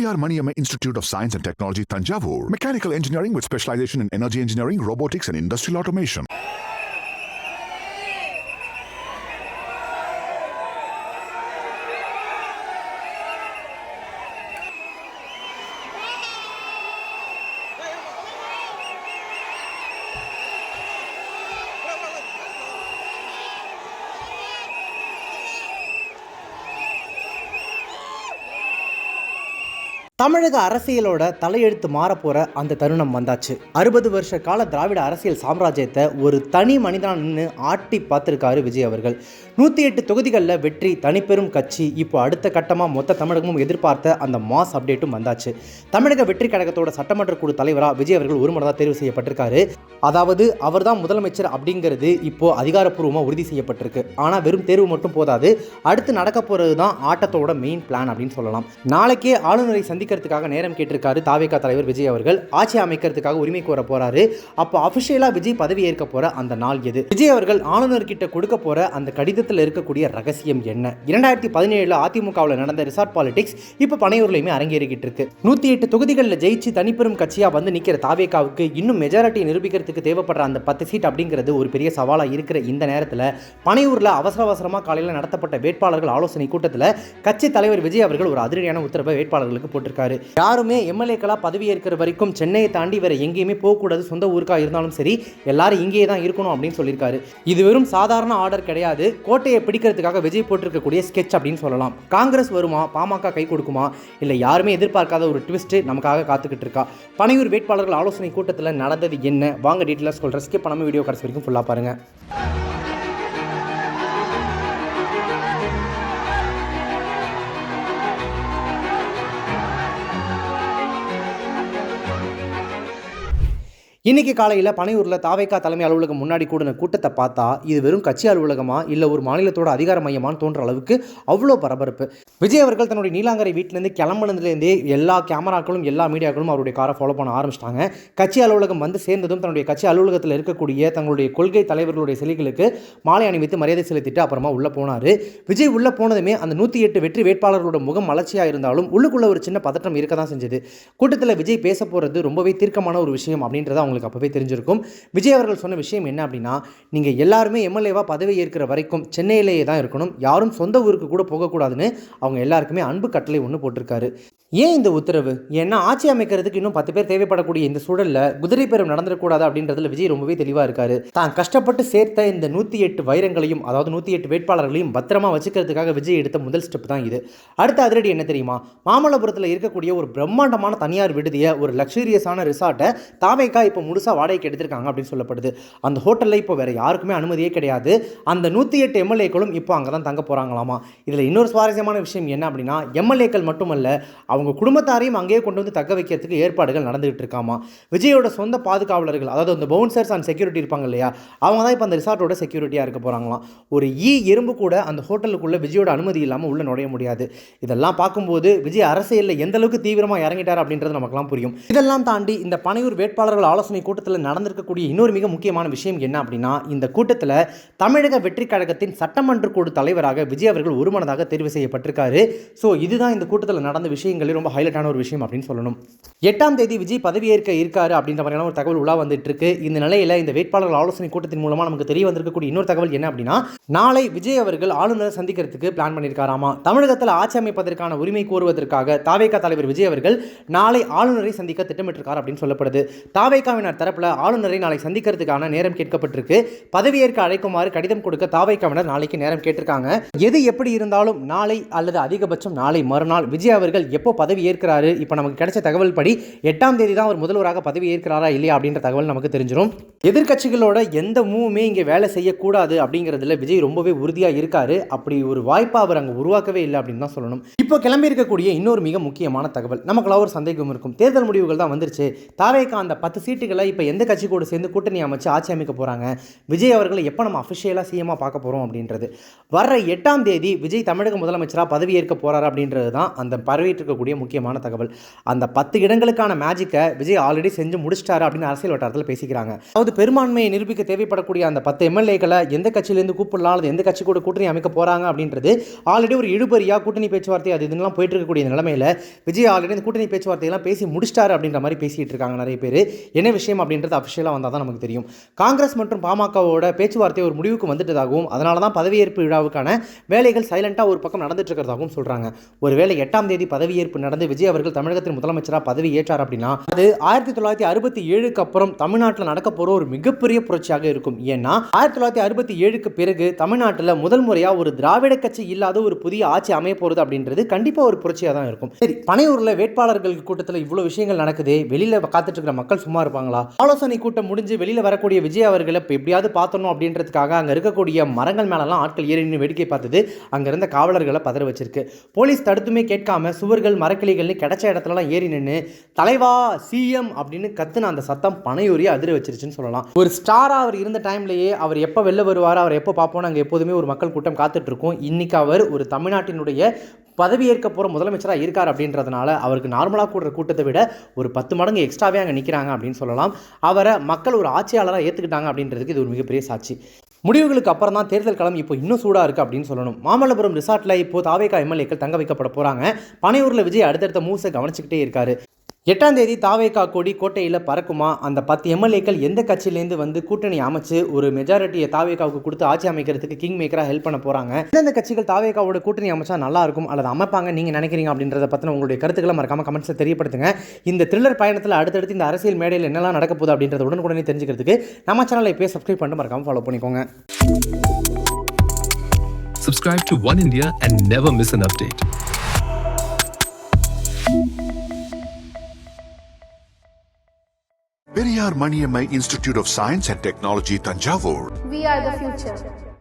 R. Maniyamma Institute of Science and Technology, Tanjavur. Mechanical engineering with specialization in energy engineering, robotics and industrial automation. தமிழக அரசியலோட தலையெழுத்து மாறப்போகிற அந்த தருணம் வந்தாச்சு. 60 வருஷ கால திராவிட அரசியல் சாம்ராஜ்யத்தை ஒரு தனி மனிதனாக நின்று ஆட்டி பார்த்துருக்காரு விஜய் அவர்கள். 108 தொகுதிகளில் வெற்றி, தனிப்பெரும் கட்சி. இப்போ அடுத்த கட்டமாக மொத்த தமிழகமும் எதிர்பார்த்த அந்த மாஸ் அப்டேட்டும் வந்தாச்சு. தமிழக வெற்றி கழகத்தோட சட்டமன்ற குழு தலைவராக விஜய் அவர்கள் ஒரு முறை தான் தேர்வு செய்யப்பட்டிருக்காரு. அதாவது அவர் தான் முதலமைச்சர் அப்படிங்கிறது இப்போ அதிகாரப்பூர்வமாக உறுதி செய்யப்பட்டிருக்கு. ஆனால் வெறும் தேர்வு மட்டும் போதாது, அடுத்து நடக்க போகிறது தான் ஆட்டத்தோட மெயின் பிளான் அப்படின்னு சொல்லலாம். நாளைக்கே ஆளுநரை சந்திக்கிறதுக்காக நேரம் கேட்டிருக்காரு தாவேகா தலைவர் விஜய் அவர்கள். ஆட்சி அமைக்கிறதுக்காக உரிமை கோர போறாரு. அப்போ அபிஷியலா விஜய் பதவி ஏற்க போற அந்த நாள் எது? விஜய் அவர்கள் ஆளுநர் கிட்ட கொடுக்க போற அந்த கடிதத்தில் இருக்கக்கூடிய ரகசியம் என்ன? 2017 அதிமுகவில் நடந்த ரிசார்ட் பாலிடிக்ஸ் இப்ப பனையூர்லயுமே அரங்கேறிக்கிட்டு இருக்கு. 108 தொகுதிகளில் ஜெயிச்சு தனிப்பெரும் கட்சியா வந்து நிக்கிற தாவேகாவுக்கு இன்னும் மெஜாரிட்டி நிரூபிக்கிறதுக்கு தேவைப்படுற அந்த 10 சீட் அப்படிங்கிறது ஒரு பெரிய சவாலா இருக்கிற இந்த நேரத்தில் பனையூர்ல அவசரமா காலையில் நடத்தப்பட்ட வேட்பாளர்கள் ஆலோசனை கூட்டத்தில் கட்சி தலைவர் விஜய் அவர்கள் ஒரு அதிரடியான உத்தரவை வேட்பாளர்களுக்கு போட்டிருக்காரு. யாருமே எம்எல்ஏக்களா பதவி ஏற்கிற வரைக்கும் சென்னையை தாண்டி வேற எங்கேயுமே போகக்கூடாது, சொந்த ஊருக்கா இருந்தாலும் சரி எல்லாரும் இங்கேயே தான் இருக்கணும் அப்படின்னு சொல்லியிருக்காரு. இது வெறும் சாதாரண ஆர்டர் கிடையாது, கோட்டையை பிடிக்கிறதுக்காக விஜய் போட்டிருக்கக்கூடிய ஸ்கெட்ச் அப்படின்னு சொல்லலாம். காங்கிரஸ் வருமா, பாமக கை கொடுக்குமா, இல்லை யாருமே எதிர்பார்க்காத ஒரு ட்விஸ்ட் நமக்காக காத்துக்கிட்டு இருக்கா? பனையூர் வேட்பாளர்கள் ஆலோசனை கூட்டத்தில் நடந்தது என்ன? வாங்க டீட்டெயிலாக சொல்கிறேன். ஸ்கிப் பண்ணாமல் வீடியோ கடைசி வரைக்கும் ஃபுல்லாக பாருங்க. இன்றைக்கி காலையில் பனையூரில் தாவேகா தலைமை அலுவலகம் முன்னாடி கூடின கூட்டத்தை பார்த்தா இது வெறும் கட்சி அலுவலகமா இல்லை ஒரு மாநிலத்தோட அதிகார மையமானு தோன்ற அளவுக்கு அவ்வளோ பரபரப்பு. விஜய் அவர்கள் தன்னுடைய நீலாங்கரை வீட்டிலேருந்து கிளம்புனதுலேருந்தே எல்லா கேமராக்களும் எல்லா மீடியாக்களும் அவருடைய காரை ஃபாலோ பண்ண ஆரம்பிச்சிட்டாங்க. கட்சி அலுவலகம் வந்து சேர்ந்ததும் தன்னுடைய கட்சி அலுவலகத்தில் இருக்கக்கூடிய தங்களுடைய கொள்கை தலைவர்களுடைய சிலைகளுக்கு மாலை அணிவித்து மரியாதை செலுத்திட்டு அப்புறமா உள்ளே போனார். விஜய் உள்ளே போனதுமே அந்த 108 வெற்றி வேட்பாளர்களோட முகம் மலர்ச்சியாக இருந்தாலும் உள்ளுக்குள்ள ஒரு சின்ன பதற்றம் இருக்க தான் செஞ்சது. கூட்டத்தில் விஜய் பேச போகிறது ரொம்பவே தீர்க்கமான ஒரு விஷயம் அப்படின்றத அவங்களுக்கு அப்பவே தெரிஞ்சிருக்கும். விஜய் அவர்கள் சொன்ன விஷயம் என்ன அப்படின்னா, நீங்க எல்லாருமே எம்எல்ஏவா பதவி ஏற்கிற வரைக்கும் சென்னையிலேயே தான் இருக்கணும், யாரும் சொந்த ஊருக்கு கூட போகக்கூடாதுன்னு அவங்க எல்லாருக்குமே அன்பு கட்டளை ஒன்று போட்டிருக்காரு. ஏன் இந்த உத்தரவு? ஏன்னா ஆட்சி அமைக்கிறதுக்கு இன்னும் 10 பேர் தேவைப்படக்கூடிய இந்த சூழல்ல குதிரை பேரம் நடந்துடக்கூடாது அப்படின்றதுல விஜய் ரொம்பவே தெளிவா இருக்காரு. தான் கஷ்டப்பட்டு சேர்த்த இந்த 108 வைரங்களையும், அதாவது 108 வேட்பாளர்களையும் பத்திரமா வச்சுக்கிறதுக்காக விஜய் எடுத்த முதல் ஸ்டெப் தான் இது. அடுத்த அதிரடி என்ன தெரியுமா? மாமல்லபுரத்தில் இருக்கக்கூடிய ஒரு பிரம்மாண்டமான தனியார் விடுதியை, ஒரு லக்ஸூரியஸான ரிசார்ட்டை தாவேகா இப்போ முழுசா வாடகைக்கு எடுத்திருக்காங்க அப்படின்னு சொல்லப்படுது. அந்த ஹோட்டலில் இப்போ வேற யாருக்குமே அனுமதியே கிடையாது. அந்த 108 எம்எல்ஏக்களும் இப்போ அங்கே தான் தங்க போறாங்களாமா. இதில் இன்னொரு சுவாரஸ்யமான விஷயம் என்ன அப்படின்னா, எம்எல்ஏக்கள் மட்டுமல்ல, அவங்க குடும்பத்தாரையும் அங்கேயே கொண்டு வந்து தக்க வைக்கிறதுக்கு ஏற்பாடுகள் நடந்துகிட்டு இருக்காமா. விஜயோட சொந்த பாதுகாவலர்கள், அதாவது அந்த பவுன்சர்ஸ் அண்ட் செக்யூரிட்டி இருப்பாங்க இல்லையா, அவங்க தான் இப்போ அந்த ரிசார்ட்டோட செக்யூரிட்டியாக இருக்க போகிறாங்களாம். ஒரு எறும்பு கூட அந்த ஹோட்டலுக்குள்ள விஜயோட அனுமதி இல்லாமல் உள்ள நுழைய முடியாது. இதெல்லாம் பார்க்கும்போது விஜய் அரசியலில் எந்த அளவுக்கு தீவிரமாக இறங்கிட்டார் அப்படின்றது நமக்குலாம் புரியும். இதெல்லாம் தாண்டி இந்த பனையூர் வேட்பாளர்கள் ஆலோசனை கூட்டத்தில் நடந்திருக்கக்கூடிய இன்னொரு மிக முக்கியமான விஷயம் என்ன அப்படின்னா, இந்த கூட்டத்தில் தமிழக வெற்றி கழகத்தின் சட்டமன்ற குழு தலைவராக விஜய் அவர்கள் ஒருமனதாக தேர்வு செய்யப்பட்டிருக்காரு. ஸோ இதுதான் இந்த கூட்டத்தில் நடந்த விஷயங்கள் ரொம்ப ஹைலைட்டான ஒரு விஷயம் அப்படின்னு சொல்லணும். 8ஆம் தேதி விஜய் பதவியேற்க இருக்காரு அப்படின்ற மாதிரியான ஒரு தகவல் உலா வந்துட்டு இருக்கு. இந்த நிலையில இந்த வேட்பாளர்கள் ஆலோசனை கூட்டத்தின் மூலமா நமக்கு தெரிய வந்திருக்கக்கூடிய இன்னொரு தகவல் என்ன அப்படின்னா, நாளை விஜய் அவர்கள் ஆளுநரை சந்திக்கிறதுக்கு பிளான் பண்ணியிருக்காராமா. தமிழகத்தில் ஆட்சி அமைப்பதற்கான உரிமை கோருவதற்காக தாவேகா தலைவர் விஜய் அவர்கள் நாளை ஆளுநரை சந்திக்க திட்டமிட்டிருக்கார் அப்படின்னு சொல்லப்படுது. தாவேகாவினர் தரப்புல ஆளுநரை நாளை சந்திக்கிறதுக்கான நேரம் கேட்கப்பட்டிருக்கு. பதவியேற்க அழைக்குமாறு கடிதம் கொடுக்க தாவேகாவினர் நாளைக்கு நேரம் கேட்டிருக்காங்க. எது எப்படி இருந்தாலும் நாளை அல்லது அதிகபட்சம் நாளை மறுநாள் விஜய் அவர்கள் எப்போ பதவி ஏற்கிறாரு, இப்போ நமக்கு கிடைச்ச தகவல் படி 8ஆம் தேதி தான் அவர் முதல்வராக பதவி ஏற்கிறாரா இல்லையா அப்படின்ற தகவல் நமக்கு தெரிஞ்சிடும். எதிர்க்கட்சிகளோட எந்த மூவுமே இங்கே வேலை செய்யக்கூடாது அப்படிங்கிறதுல விஜய் ரொம்பவே உறுதியாக இருக்காரு. அப்படி ஒரு வாய்ப்பை அவர் அங்கே உருவாக்கவே இல்லை அப்படின்னு தான் சொல்லணும். இப்போ கிளம்பி இருக்கக்கூடிய இன்னொரு மிக முக்கியமான தகவல், நமக்குள்ள ஒரு சந்தேகம் இருக்கும். தேர்தல் முடிவுகள் தான் வந்துருச்சு. தாவேகா அந்த 10 சீட்டுகளை இப்போ எந்த கட்சி கூட சேர்ந்து கூட்டணி அமைச்சு ஆட்சி அமைக்க போகிறாங்க, விஜய் அவர்களை எப்போ நம்ம அஃபிஷியலாக சிஎம்மாக பார்க்க போகிறோம் அப்படின்றது. வர்ற 8ஆம் தேதி விஜய் தமிழக முதலமைச்சராக பதவி ஏற்க போகிறார் அப்படின்றது தான் அந்த பரவிட்டு இருக்கக்கூடிய இருக்கக்கூடிய முக்கியமான தகவல். அந்த 10 இடங்களுக்கான மேஜிக்கை விஜய் ஆல்ரெடி செஞ்சு முடிச்சிட்டாரு அப்படின்னு அரசியல் வட்டாரத்தில் பேசிக்கிறாங்க. அதாவது பெரும்பான்மையை நிரூபிக்க தேவைப்படக்கூடிய அந்த 10 எம்எல்ஏக்களை எந்த கட்சியிலேருந்து கூப்பிடலாம், அல்லது எந்த கட்சி கூட கூட்டணி அமைக்க போகிறாங்க அப்படின்றது ஆல்ரெடி ஒரு இழுபறியாக கூட்டணி பேச்சுவார்த்தை அது இதெல்லாம் போயிட்டு இருக்கக்கூடிய நிலைமையில் விஜய் ஆல்ரெடி இந்த கூட்டணி பேச்சுவார்த்தையெல்லாம் பேசி முடிச்சிட்டாரு அப்படின்ற மாதிரி பேசிகிட்டு இருக்காங்க நிறைய பேர். என்ன விஷயம் அப்படின்றது அஃபிஷியலாக வந்தால் தான் நமக்கு தெரியும். காங்கிரஸ் மற்றும் பாமகவோட பேச்சுவார்த்தை ஒரு முடிவுக்கு வந்துட்டதாகவும் அதனால தான் பதவியேற்பு விழாவுக்கான வேலைகள் சைலண்டாக ஒரு பக்கம் நடந்துட்டு இருக்கிறதாகவும் சொல்கிறாங்க. ஒருவேளை 8ஆம் தேதி பதவியேற்பு நடந்து விஜய் அவர்கள் தமிழகத்தின் முதலமைச்சராக பதவி ஏற்றார் அப்படின்னா அது 1967க்கு அப்புறம் தமிழ்நாட்டில் நடக்க போகிற ஒரு மிகப்பெரிய புரட்சியாக இருக்கும். ஏன்னா 1967க்கு பிறகு தமிழ்நாட்டில் முதல் முறையாக ஒரு திராவிட கட்சி இல்லாத ஒரு புதிய ஆட்சி அமைய போகிறது அப்படின்றது கண்டிப்பாக ஒரு புரட்சியாக தான் இருக்கும். சரி, பனையூரில் வேட்பாளர்கள் கூட்டத்தில் இவ்வளோ விஷயங்கள் நடக்குது, வெளியில் காத்துட்டு இருக்கிற மக்கள் சும்மா இருப்பாங்களா? ஆலோசனை கூட்டம் முடிஞ்சு வெளியில் வரக்கூடிய விஜய் அவர்களை இப்போ எப்படியாவது பார்த்தணும் அப்படின்றதுக்காக அங்கே இருக்கக்கூடிய மரங்கள் மேலெல்லாம் ஆட்கள் ஏறி நின்று வேடிக்கை பார்த்தது அங்கே இருந்த காவலர்களை பதற வச்சிருக்கு. போலீஸ் தடுத்துமே கேட்காம சுவர்கள் மரக்கிளைகள்னு கிடைச்ச இடத்துலலாம் ஏறி நின்று தலைவா சிஎம் அப்படின்னு கத்துன அந்த சத்தம் பனையூரியை அதிர வச்சிருச்சுன்னு சொல்லலாம். ஒரு ஸ்டாரா அவர் இருந்த டைம்லேயே அவர் எப்போ வெளில வருவார், அவர் எப்போ பார்ப்போம், அங்கே எப்போதுமே ஒரு மக்கள் கூட்டம் காத்துட்டு இருக்கும். இன்னைக்கு அவர் ஒரு தமிழ்நாட்டினுடைய பதவியேற்க போகிற முதலமைச்சராக இருக்கார் அப்படின்றதுனால அவருக்கு நார்மலாக கூடுற கூட்டத்தை விட ஒரு 10 மடங்கு எக்ஸ்ட்ராவே அங்கே நிற்கிறாங்க அப்படின்னு சொல்லலாம். அவரை மக்கள் ஒரு ஆட்சியாளராக ஏற்றுக்கிட்டாங்க அப்படின்றதுக்கு இது ஒரு மிகப்பெரிய சாட்சி. முடிவுகளுக்கு அப்புறம் தான் தேர்தல் களம் இப்போ இன்னும் சூடாக இருக்குது அப்படின்னு சொல்லணும். மாமல்லபுரம் ரிசார்ட்டில் இப்போ தாவேகா எம்எல்ஏக்கள் தங்க வைக்கப்பட போகிறாங்க. பனையூரில் விஜய் அடுத்தடுத்த மூவ்ஸை கவனிச்சுக்கிட்டே இருக்காரு. 8ஆம் தேதி தாவேகா கொடி கோட்டையில் பறக்குமா? அந்த 10 எம்எல்ஏக்கள் எந்த கட்சியிலேருந்து வந்து கூட்டணி அமைச்சு ஒரு மெஜாரிட்டியை தாவேகாவுக்கு கொடுத்து ஆட்சி அமைக்கிறதுக்கு கிங் மேக்கராக ஹெல்ப் பண்ண போகிறாங்க. எந்தெந்த கட்சிகள் தாவேகாவோட கூட்டணி அமைச்சா நல்லா இருக்கும் அல்லது அமைப்பாங்க நீங்கள் நினைக்கிறீங்க அப்படின்றத பற்றின உங்களுடைய கருத்துக்களை மறக்காம கமெண்ட்ஸில் தெரியப்படுத்துங்க. இந்த த்ரில்லர் பயணத்தில் அடுத்தடுத்து இந்த அரசியல் மேடையில் என்னெல்லாம் நடக்க போகுது அப்படின்றத உடனுக்குடனே தெரிஞ்சுக்கிறதுக்கு நம்ம சேனலை இப்போ சப்ஸ்கிரைப் பண்ணிட்டு மறக்காம ஃபாலோ பண்ணிக்கோங்க. Subscribe to One India and never miss an update. Periyar Maniammai Institute of Science and Technology, Tanjavur. We are the future.